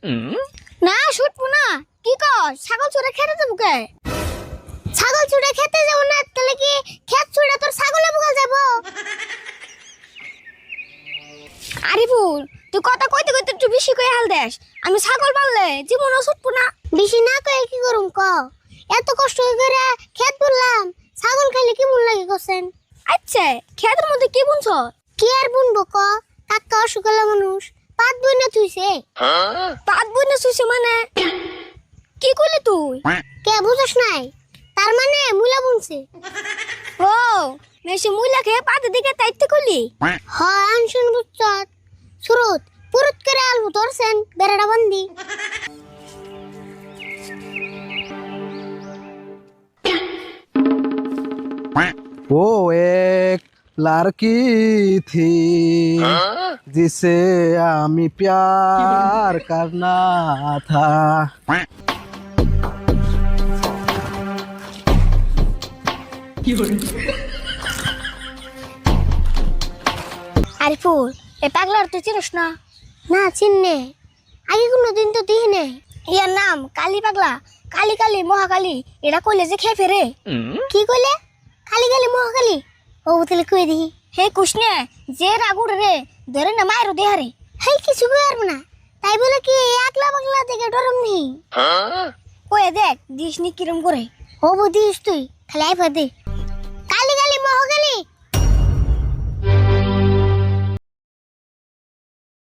না শুটবো না। কি কর ছাগল চুরে খেতে যাবো কে? ছাগল চুরে খেতে যাবো না তাহলে কি খেত চুরে তোর ছাগলে বুকাল যাবো? আরিফুল তুই কথা কইতে কইতে একটু বেশি কই হাল দেস। আমি ছাগল পাললে জীবনও ছুটবো না। বেশি না কই কি করুম ক? এত কষ্ট করে খেত বললাম, ছাগল খাইলে কি মন লাগে কোসেন? আচ্ছা খেতের মধ্যে কি বুনছ? কি আর বুনবো ক? কাকা অসুখলা মানুষ পাত বইনা থুইছে। পাত বইনা থুইছে মানে কি কইলি তুই? কে বুঝছ নাই? তার মানে মুলা বুনছে। ও মেশে মুলা খেয়ে পাতে দিকে তাইতে কইলি? হ্যাঁ আনশুন বুঝছ। সুরত পুরুত করে আলু ধরছেন বেড়াটা বন্দি। वो एक लड़की थी जिसे आमी प्यार करना था। আরিফুল এ পাগলার তুই চিনিস না? না চিননে, আগে কোনোদিন তো দিই নাই। ইয়ার নাম কালী পাগলা। কালী কালী মহাকালী এটা কইলে যে খেয়ে ফেরে। কি কইলে? কালী কালী মহাকালী? ও তাহলে কই দিই। হে কুশনে যে রাগুড় রে ধরে না মায়ের দেহারে। হেই কিছু কইরব না, তাই বলে কি একলা পাগলা থেকে ডরম নি? কয়ে দেখ দিস নি কিরম করে। ও দিস তুই খালি আইফা দে। কালী কালী মহাকালী